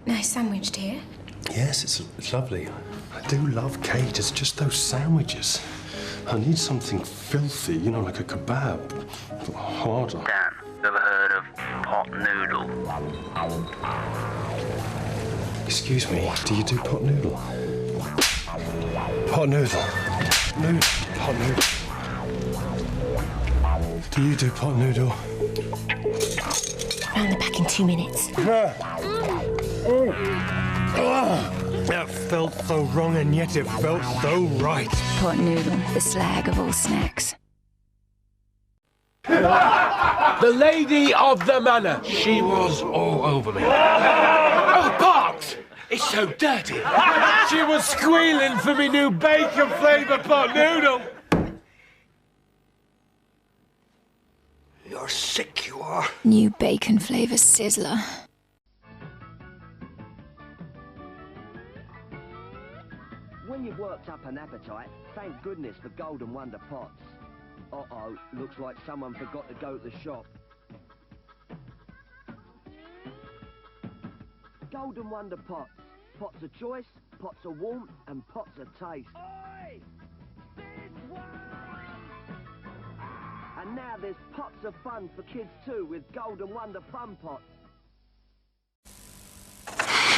Nice sandwich, dear. Yes, it's lovely. I do love cake. It's just those sandwiches. I need something filthy, you know, like a kebab, but harder. Dan, ever heard of Pot Noodle? Excuse me, do you do pot noodle? Pot noodle. Pot noodle. Do you do pot noodle? Round the back in 2 minutes. That felt so wrong and yet it felt so right. Pot Noodle, the slag of all snacks. The lady of the manor. She was all over me. Oh, Parks! It's so dirty. She was squealing for me new bacon flavour pot noodle. You're sick, you are. New bacon flavour sizzler. When you've worked up an appetite, thank goodness for Golden Wonder pots. Uh-oh, looks like someone forgot to go to the shop. Golden Wonder pots. Pots of choice, pots of warmth, and pots of taste. Oi! This one! And now there's pots of fun for kids too with Golden Wonder fun pots.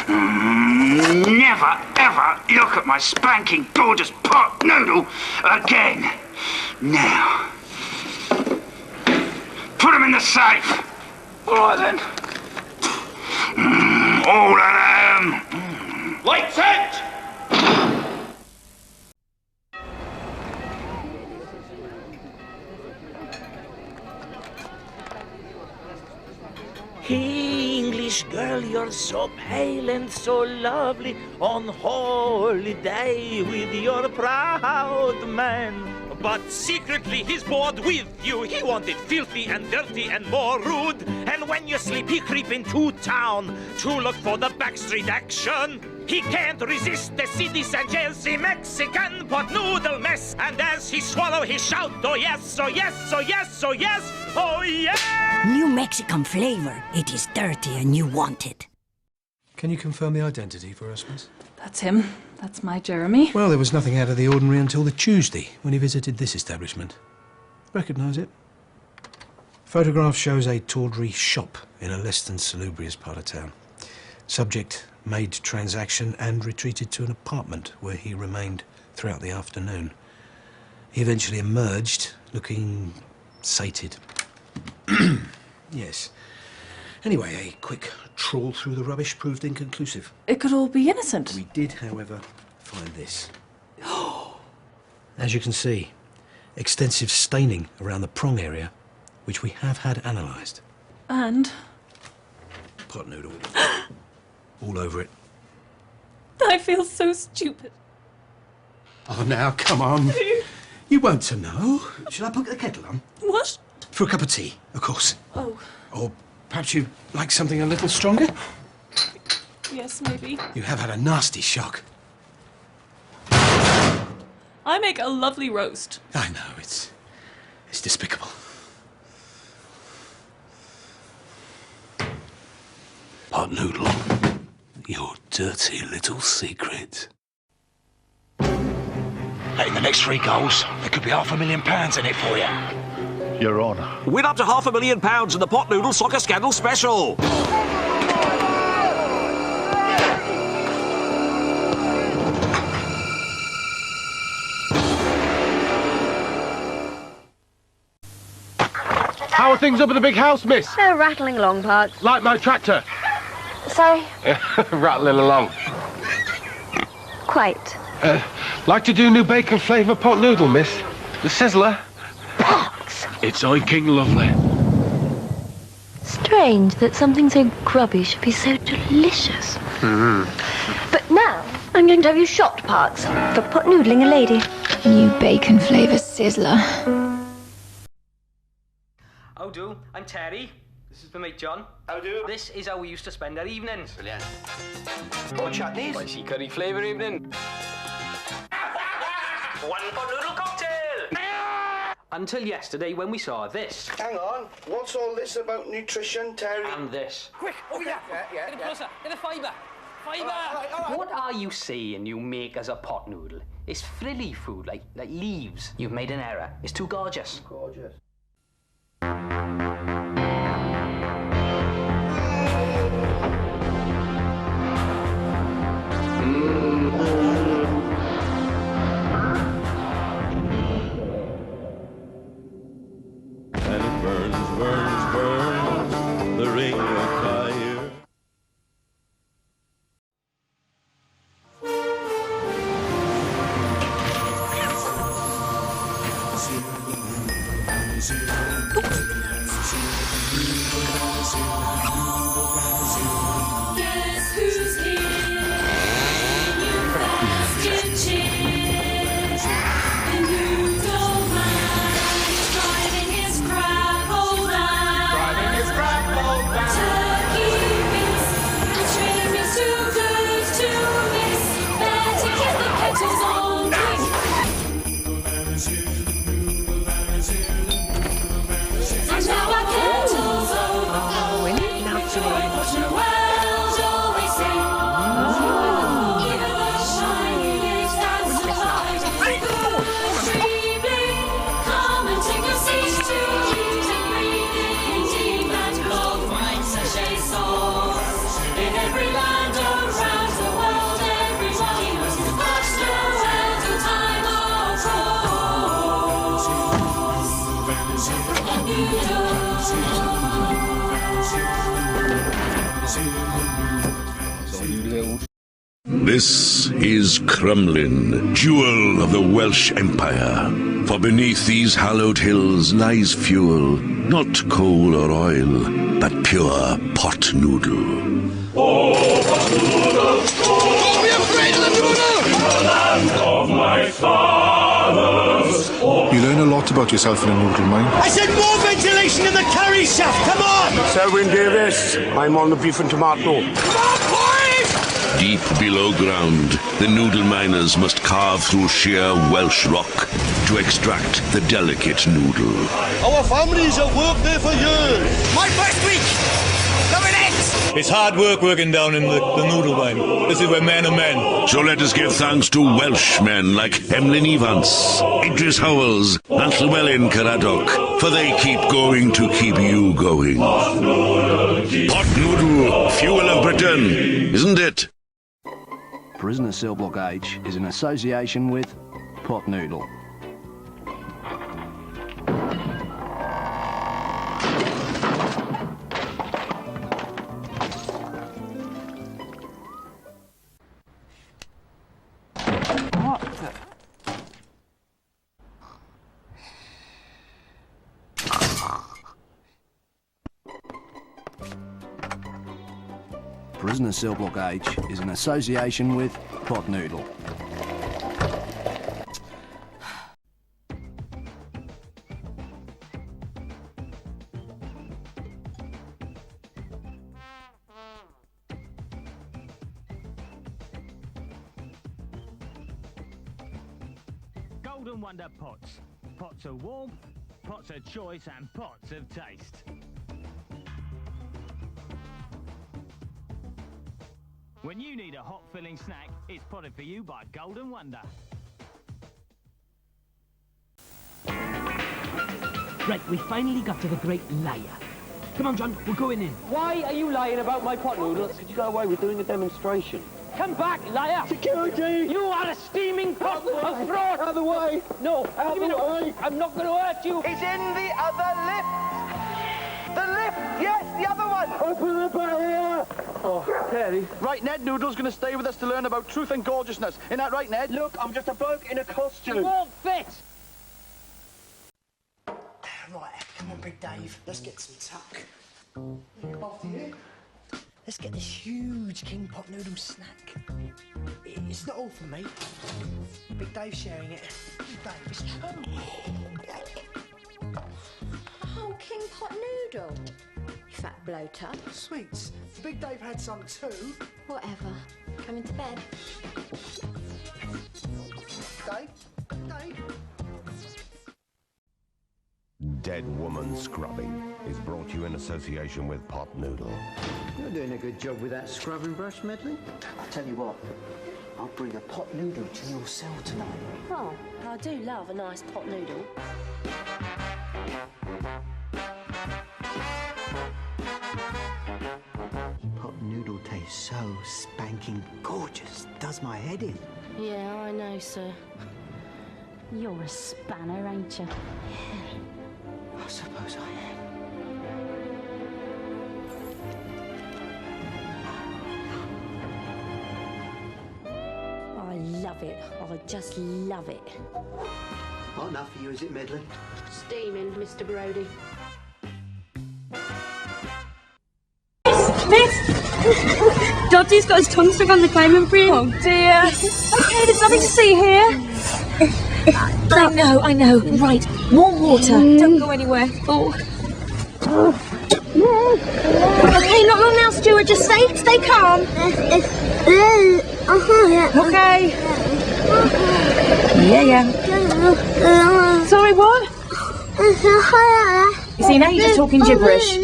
Never, ever look at my spanking gorgeous pot noodle again. Now, put them in the safe. All right then. All of them. Lights out! English girl, you're so pale and so lovely on holiday with your proud man. But secretly he's bored with you. He wanted filthy and dirty and more rude. And when you sleep, he creep into town to look for the backstreet action. He can't resist the city San Jose Mexican pot noodle mess. And as he swallow, he shout, oh yes, oh yes, oh yes, oh yes, oh yes! New Mexican flavor. It is dirty and you want it. Can you confirm the identity for us, miss? That's him. That's my Jeremy. Well, there was nothing out of the ordinary until the Tuesday when he visited this establishment. Recognise it? Photograph shows a tawdry shop in a less than salubrious part of town. Subject made transaction and retreated to an apartment where he remained throughout the afternoon. He eventually emerged looking sated. Yes. Anyway, a quick trawl through the rubbish proved inconclusive. It could all be innocent. We did, however, find this. As you can see, extensive staining around the prong area, which we have had analysed. And? Pot noodle. All over it. I feel so stupid. Oh, now, come on. You want to know. Shall I put the kettle on? What? For a cup of tea, of course. Oh. Or perhaps you'd like something a little stronger? Yes, maybe. You have had a nasty shock. I make a lovely roast. I know, it's despicable. Pot noodle, your dirty little secret. Hey, the next 3 goals, there could be £500,000 in it for you. You're on. Win up to £500,000 in the Pot Noodle Soccer Scandal Special. How are things up at the big house, miss? They're rattling along, Parks. Like my tractor. Sorry? Rattling along. Quite. Like to do new bacon flavour pot noodle, miss? The sizzler. Parks! It's I King Lovely. Strange that something so grubby should be so delicious. But now, I'm going to have you shot, Parks, for pot noodling a lady. New bacon flavour sizzler. How do? I'm Terry. This is for mate John. How do? This is how we used to spend our evenings. Brilliant. More chutneys? Spicy curry flavour evening. One pot noodle cocktail! Until yesterday when we saw this. Hang on, what's all this about nutrition, Terry? And this. Quick, over here. Get a closer. Get a fibre. What are you saying you make as a pot noodle? It's frilly food, like leaves. You've made an error. It's too gorgeous. Gorgeous. And it burns, burns, burns, the ring of fire. Guess who's here? You bastard cheers. The noodle man is driving his crab old man. Turkey bits and shavings too good to miss. Better keep the kettles on and now our kettles overflowing. Joy for the world, always sing. Even the shining age that's alive. Good and dreaming. Come and take your seat to eat and breathe in deep and cold wine sachet sauce. In every land around the world, everybody knows Pot Noel to time of This is Crumlin, jewel of the Welsh Empire. For beneath these hallowed hills lies fuel, not coal or oil, but pure pot noodle. Oh, pot noodle! Don't be afraid of the noodle! In the land of my fathers. You learn a lot about yourself in a noodle mine. I said more ventilation in the curry shaft, come on! Selwyn Davis, I'm on the beef and tomato. Deep below ground, the noodle miners must carve through sheer Welsh rock to extract the delicate noodle. Our families have worked there for years. My first week! Coming in! It's hard work working down in the noodle mine. This is where men are men. So let us give thanks to Welsh men like Emlyn Evans, Idris Howells and Llewellyn Caraddoc, for they keep going to keep you going. Pot noodle, fuel of Britain, isn't it? Prisoner Cell Block H is in association with Pot Noodle. What the... Prisoner Cell Block H is in association with Pot Noodle. Golden Wonder pots. Pots of warmth, pots of choice and pots of taste. When you need a hot filling snack, it's potted for you by Golden Wonder. Right, we finally got to the great liar. Come on, John, we're going in. Why are you lying about my pot noodles? Could you go away? We're doing a demonstration. Come back, liar! Security! You are a steaming pot of fraud! Out of the way! No, out of the way! I'm not going to hurt you! He's in the other lift! The lift! Yes, the other one! Open the barrier! Oh, Terry. Right, Ned Noodle's going to stay with us to learn about truth and gorgeousness. Isn't that right, Ned? Look, I'm just a bloke in a costume. It won't fit! Right, come on, Big Dave. Let's get some tuck. After you. Let's get this huge King Pot Noodle snack. It's not all for me. Big Dave's sharing it. Big Dave, it's true. A whole King Pot Noodle? You fat bloater. Sweets. Big Dave had some too. Whatever. Coming to bed. Dave? Dave? dead woman scrubbing is brought to you in association with Pot Noodle. You're doing a good job with that scrubbing brush, Medley. I tell you what, I'll bring a pot noodle to your cell tonight. Oh, I do love a nice pot noodle. Pot noodle tastes so spanking gorgeous. Does my head in. Yeah, I know, sir. You're a spanner, ain't you? I suppose I am. I love it. I just love it. Not enough for you, is it, Medley? Steaming, Mr. Brody. Miss! Dodgy's got his tongue stuck on the climbing frame. Oh dear. Okay, there's nothing to see here. I know. Right, warm water. Don't go anywhere. Oh. Okay, not long now, Stuart. Just stay calm. Okay. Yeah. Sorry, what? You see, now you're just talking gibberish.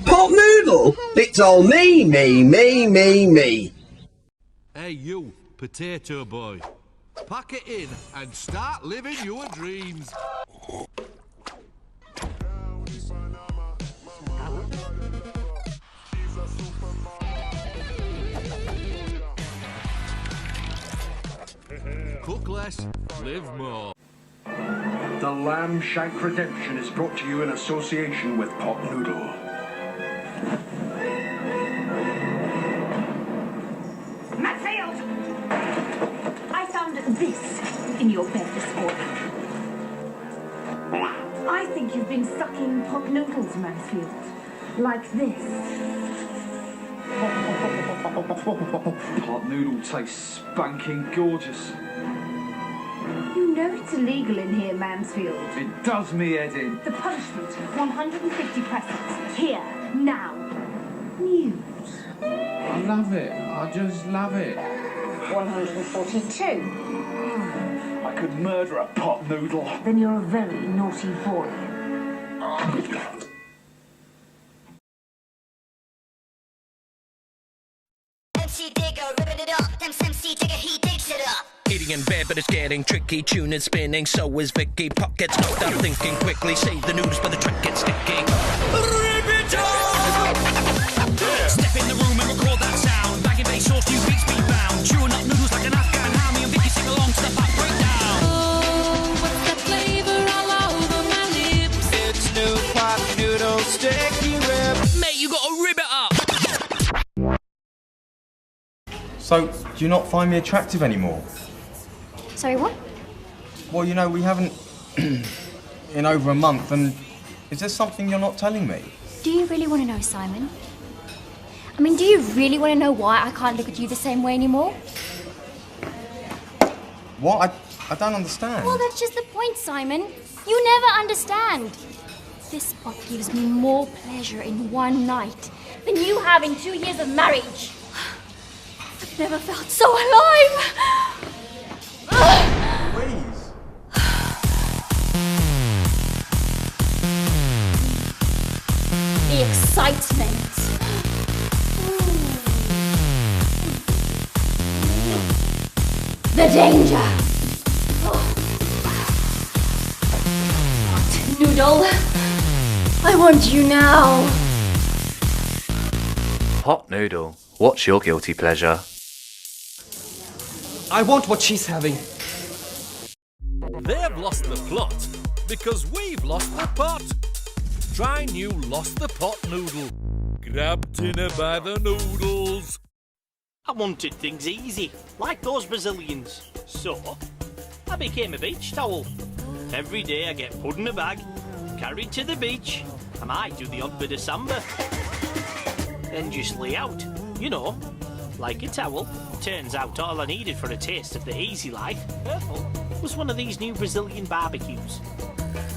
Pot noodle? It's all me. Hey, you, potato boy. Pack it in and start living your dreams. Cook less, live more. The Lamb Shank Redemption is brought to you in association with Pot Noodle. Matfield! I found this in your bed this morning. I think you've been sucking pot noodles, Mansfield. Like this. Pot noodle tastes spanking gorgeous. You know it's illegal in here, Mansfield. It does me head in. The punishment, 150 crescents. Here, now. News. I love it. I just love it. 142. I could murder a pot noodle. Then you're a very naughty boy. MC Digger, ripping it up. MC Digger, he digs it up. Eating in bed, but it's getting tricky. Tune is spinning, so is Vicky. Pot gets knocked out thinking quickly. Save the noodles, but the trick gets sticky. Rip it up! Step in the room and record that sound. Bagging bass sauce, new beats be bound. Chewing up noodles like an Afghan hammy, and Vicky sing along to the pot breakdown. Oh, what's that flavor all over my lips? It's new pot noodle sticky rib. Mate, you gotta rib it up! So, do you not find me attractive anymore? Sorry, what? Well, you know, we haven't in over a month, and is there something you're not telling me? Do you really want to know, Simon? I mean, do you really want to know why I can't look at you the same way anymore? What? I don't understand. Well, that's just the point, Simon. You never understand. This pot gives me more pleasure in one night than you have in 2 years of marriage. I've never felt so alive. Please. The excitement. The danger. Pot noodle. I want you now. Pot noodle, what's your guilty pleasure? I want what she's having. They've lost the plot because we've lost the pot. Try new Lost the Pot Noodle. Grab dinner by the noodles. I wanted things easy, like those Brazilians. So, I became a beach towel. Every day I get put in a bag, carried to the beach. I might do the odd bit of samba. Then just lay out, you know, like a towel. Turns out all I needed for a taste of the easy life was one of these new Brazilian barbecues.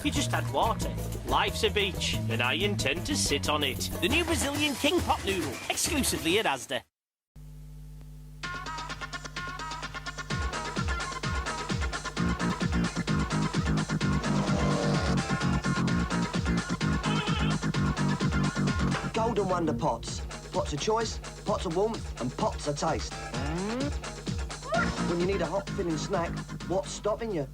You just add water. Life's a beach, and I intend to sit on it. The new Brazilian King Pot Noodle, exclusively at Asda. Golden Wonder pots. Pots of choice, pots of warmth, and pots of taste. When you need a hot filling snack, what's stopping you?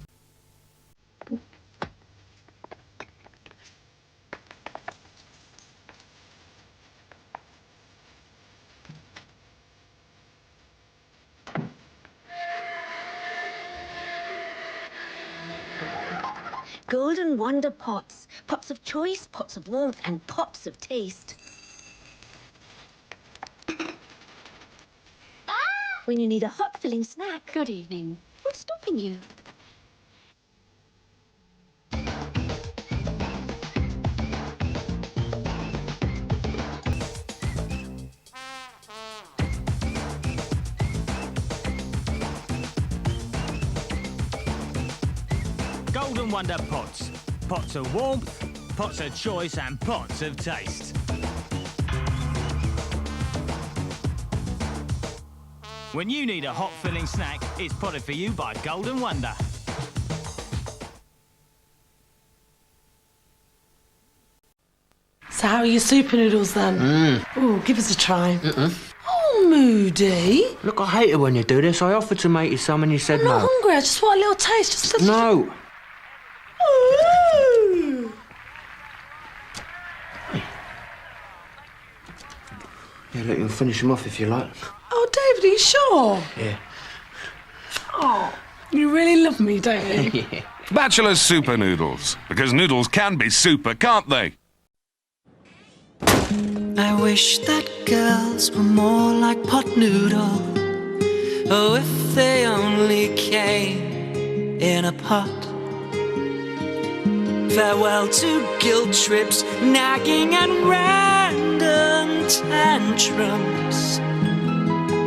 Golden Wonder pots. Pots of choice, pots of warmth, and pots of taste. When you need a hot filling snack. Good evening. What's stopping you? Golden Wonder pots. Pots of warmth, pots of choice, and pots of taste. When you need a hot filling snack, it's potted for you by Golden Wonder. So how are your super noodles then? Oh, give us a try. Oh, Moody. Look, I hate it when you do this. I offered to make you some and you said I'm not no. hungry, I just want a little taste. Just a... No. Ooh. Yeah, look, you'll finish them off if you like. Oh, David, are you sure? Yeah. Oh, you really love me, don't you? Yeah. Bachelor's Super Noodles. Because noodles can be super, can't they? I wish that girls were more like Pot Noodle. Oh, if they only came in a pot. Farewell to guilt trips, nagging and random tantrums.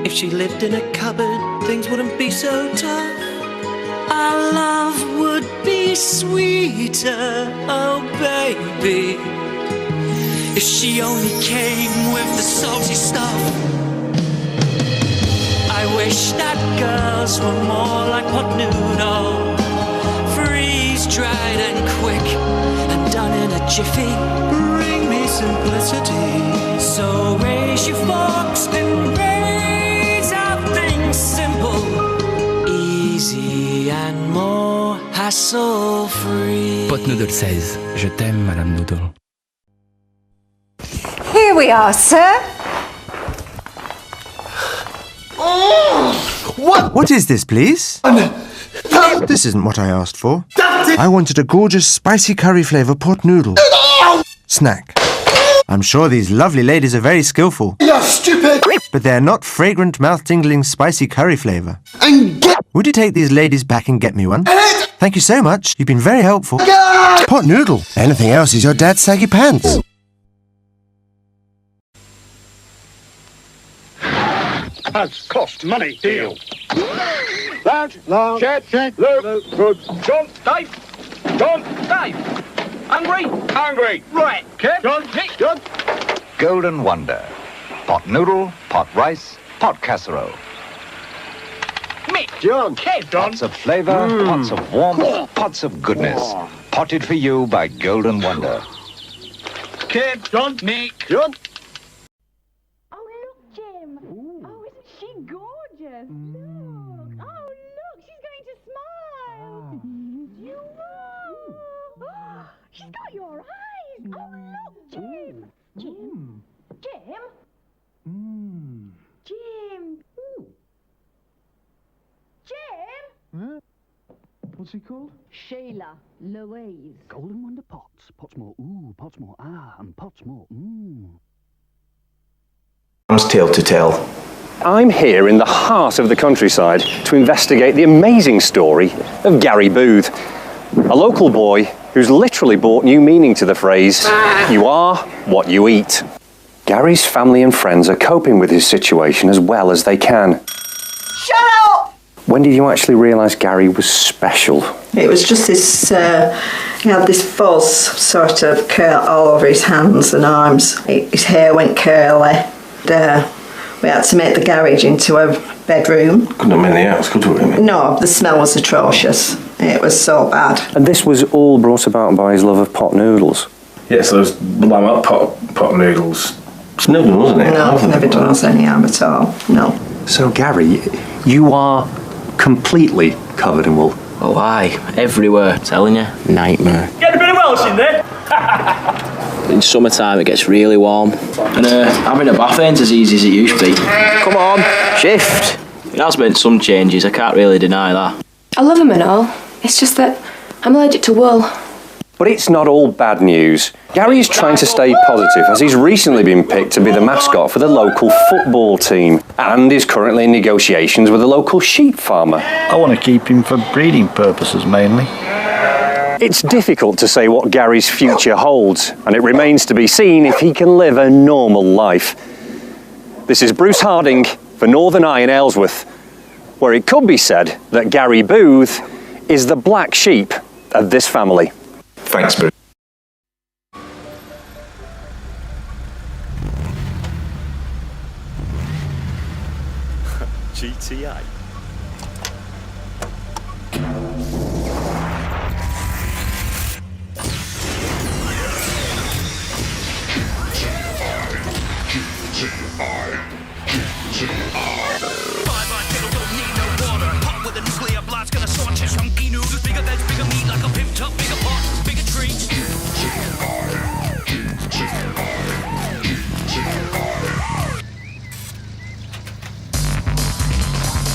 If she lived in a cupboard, things wouldn't be so tough. Our love would be sweeter, oh baby. If she only came with the salty stuff. I wish that girls were more like Pot Noodle. Freeze-dried and quick and done in a jiffy. Bring me simplicity. So raise your forks and raise our things simple, easy and more hassle-free. Pot Noodle says, je t'aime, Madame Noodle. Here we are, sir. What is this, please? This isn't what I asked for. I wanted a gorgeous spicy curry flavour pot noodle snack. I'm sure these lovely ladies are very skillful. You're stupid! But they're not fragrant, mouth-tingling spicy curry flavour. Would you take these ladies back and get me one? Thank you so much. You've been very helpful. Pot noodle. Anything else is your dad's saggy pants. Has cost money. Deal. Lounge, shed, loop, good. John, Dave. John, Dave. Hungry. Right. Kev, John, Nick, John. Golden Wonder. Pot noodle, pot rice, pot casserole. Mick, John, Kev, John. Pots of flavour, pots of warmth, pots of goodness. Potted for you by Golden Wonder. Kev, John, Mick, John. Look! Oh, look! She's going to smile! You are! She's got your eyes! Oh, look, Jim! Jim? Jim? Jim? What's he called? Sheila Louise. Golden Wonder pots. Pots more ooh, pots more ah, and pots more Tale to tell. I'm here in the heart of the countryside to investigate the amazing story of Gary Booth, a local boy who's literally brought new meaning to the phrase, you are what you eat. Gary's family and friends are coping with his situation as well as they can. Shut up! When did you actually realise Gary was special? It was just this, he had this fuzz sort of curl all over his hands and arms. His hair went curly. We had to make the garage into a bedroom. Couldn't have been the house, could we? No, the smell was atrocious. It was so bad. And this was all brought about by his love of pot noodles. Yes, those blow-up pot noodles. It's never done us any harm. No, never done us any harm at all. No. So, Gary, you are completely covered in wool. Oh, aye. Everywhere. Telling you. Nightmare. Get a bit of Welsh in there. In summertime, it gets really warm. And having a bath ain't as easy as it used to be. Come on, shift. It has meant some changes, I can't really deny that. I love them and all. It's just that I'm allergic to wool. But it's not all bad news. Gary is trying to stay positive as he's recently been picked to be the mascot for the local football team and is currently in negotiations with a local sheep farmer. I want to keep him for breeding purposes mainly. It's difficult to say what Gary's future holds, and it remains to be seen if he can live a normal life. This is Bruce Harding for Northern Eye in Aylesworth, where it could be said that Gary Booth is the black sheep of this family. Thanks, Bruce. GTi. Chunky noodles, bigger beds, bigger meat, like a pimped up, bigger pot, bigger treats.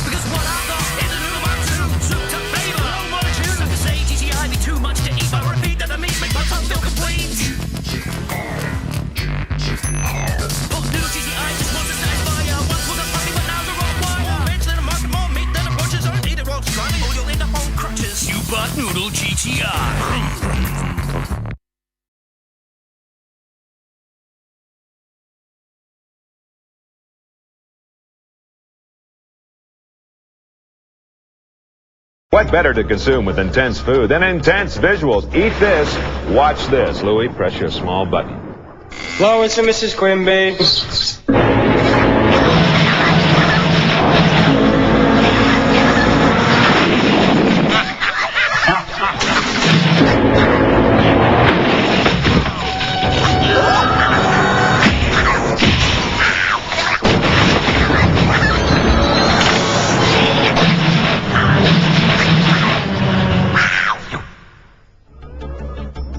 Because what I got is a noodle man too, souped up flavor, low molecule. To say GTi be too much to eat, but repeat that the meat make my tongue feel complete. Pot noodle GTi just wants to satisfy ya. Once was a party, but now's a raw wine. More veg than a market, more meat than a butcher's. Don't eat it raw, striving, or you'll end up on crutches. You Pot Noodle GTi. What better to consume with intense food than intense visuals? Eat this, watch this. Louis, press your small button. Lawrence and Mrs. Quimby.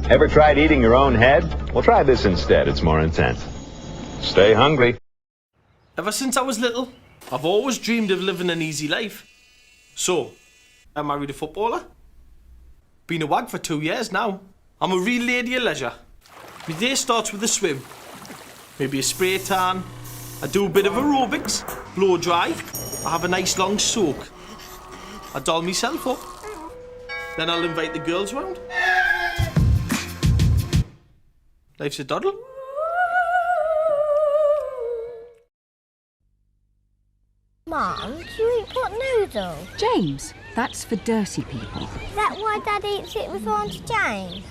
Ever tried eating your own head? Well, try this instead. It's more intense. Stay hungry. Ever since I was little, I've always dreamed of living an easy life. So, I married a footballer. Been a wag for 2 years now. I'm a real lady of leisure. My day starts with a swim. Maybe a spray tan. I do a bit of aerobics, blow dry. I have a nice long soak. I doll myself up. Then I'll invite the girls round. Life's a doddle. Mum, do you eat pot noodle? James, that's for dirty people. Is that why Dad eats it with Auntie Jane?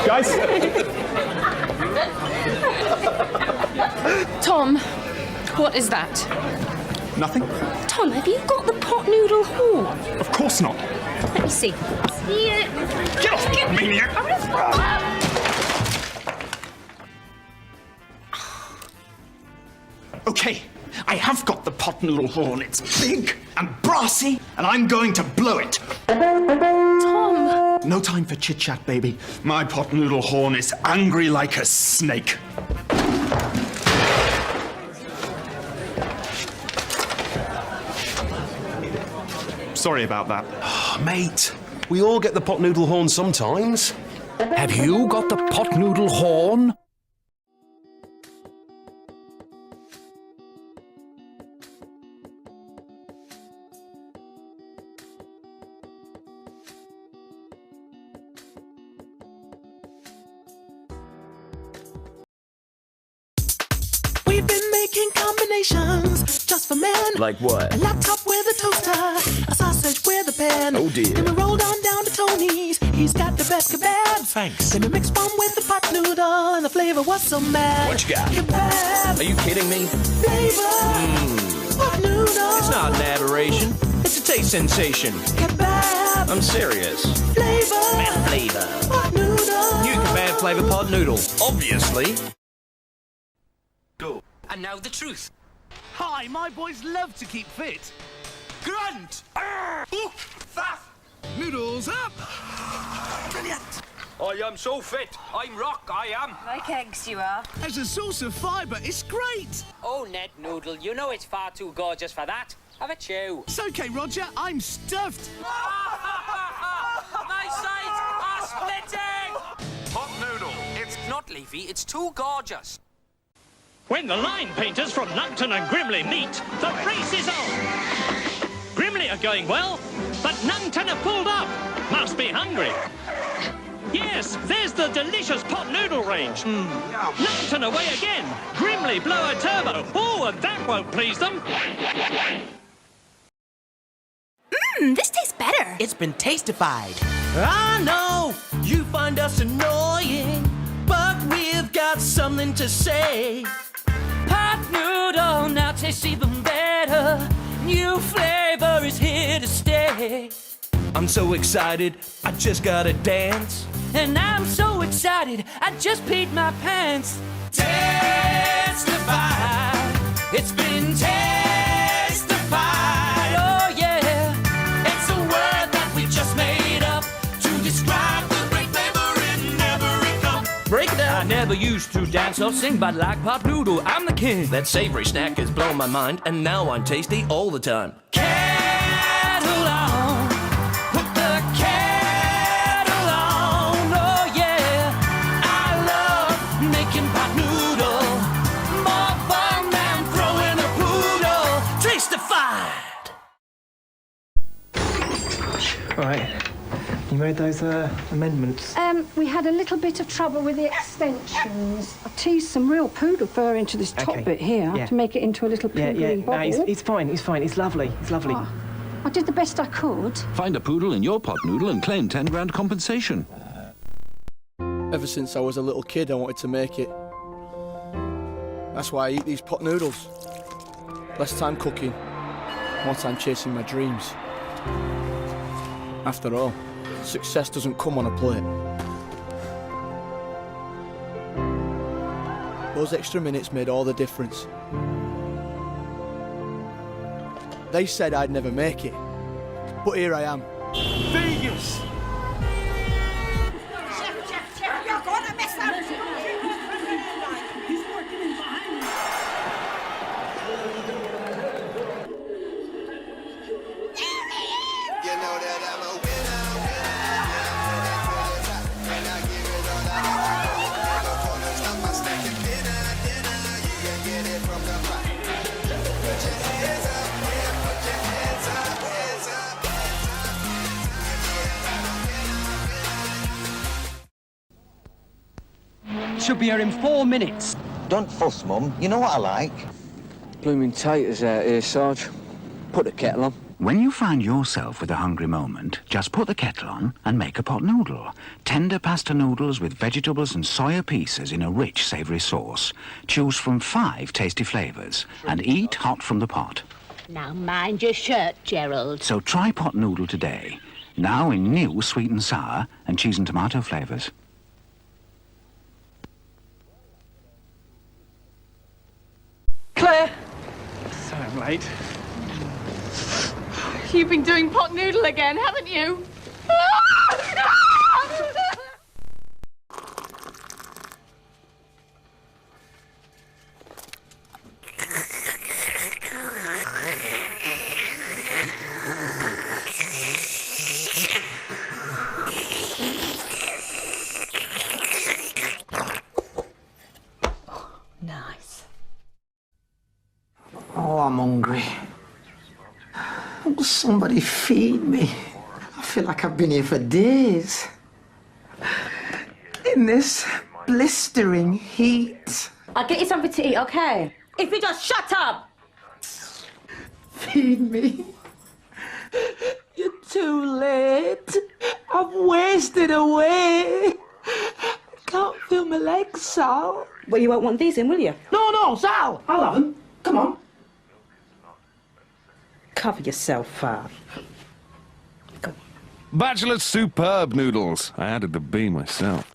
Guys! Tom, what is that? Nothing? Tom, have you got the pot noodle horn? Of course not. Let me see. Get off me, maniac! Okay, I have got the pot noodle horn. It's big and brassy, and I'm going to blow it. Tom! No time for chit-chat, baby. My pot noodle horn is angry like a snake. Sorry about that. Oh, mate, we all get the pot noodle horn sometimes. Have you got the pot noodle horn? We've been making combinations just for men. Like what? A laptop with a toaster, a sausage with a pan. Oh dear. Then we rolled on down to Tony's. He's got the best kebabs. Thanks. Then we mixed one with the pot noodle, and the flavor was so mad. What you got? Kebab. Are you kidding me? Flavor. Pot noodle. It's not an aberration. It's It's a taste sensation. Kebab. I'm serious. Flavor. Man, flavor. Pot noodle. New kebab flavour pot noodle. Obviously. Go. And now the truth. Hi, my boys love to keep fit. Grunt! Faff! Noodles up! Brilliant! I am so fit. I'm rock, I am. Like eggs, you are. As a source of fibre, it's great! Oh, Ned Noodle, you know it's far too gorgeous for that. Have a chew. It's okay, Roger, I'm stuffed. My sides are splitting! Pot noodle. It's not leafy, it's too gorgeous. When the line painters from Numpton and Grimley meet, the race is on. Grimley are going well, but Numpton are pulled up. Must be hungry. Yes, there's the delicious pot noodle range. Numpton away again. Grimley blow a turbo. Oh, and that won't please them. This tastes better. It's been tastified. I know you find us annoying, but we've got something to say. Pot noodle now tastes even better. New flavor is here to stay. I'm so excited, I just gotta dance. And I'm so excited, I just peed my pants. Testify, it's been testified. Oh yeah, it's a word that we just made up to describe the great flavor in every cup. Break it down. I never used to dance or sing, but like pot noodle, I'm the king. That savory snack has blown my mind, and now I'm tasty all the time. Kettle on, put the kettle on. Oh yeah, I love making pot noodle. More fun than throwing a poodle. Tastified. Right. You made those amendments? We had a little bit of trouble with the extensions. I teased some real poodle fur into this top bit here to make it into a little poodle bubble. No, it's fine, it's fine. It's lovely, it's lovely. Oh, I did the best I could. Find a poodle in your pot noodle and claim 10 grand compensation. Ever since I was a little kid, I wanted to make it. That's why I eat these pot noodles. Less time cooking, more time chasing my dreams. After all, success doesn't come on a plate. Those extra minutes made all the difference. They said I'd never make it, but here I am. Vegas! Chef, you're gonna miss out! Should be here in 4 minutes. Don't fuss, Mum. You know what I like. Blooming taters out here, Sarge. Put the kettle on. When you find yourself with a hungry moment, just put the kettle on and make a pot noodle. Tender pasta noodles with vegetables and soya pieces in a rich, savoury sauce. Choose from 5 tasty flavours and eat hot from the pot. Now mind your shirt, Gerald. So try pot noodle today. Now in new sweet and sour and cheese and tomato flavours. Claire, So I'm late. you've been doing pot noodle again, haven't you? Nice. Oh, I'm hungry. Oh, somebody feed me. I feel like I've been here for days. In this blistering heat. I'll get you something to eat, okay? If you just shut up! Feed me. You're too late. I've wasted away. Can't feel my legs, Sal. Well, you won't want these in, will you? No, Sal. I'll have them. Come on. Cover yourself up. Bachelor's superb noodles. I added the B myself.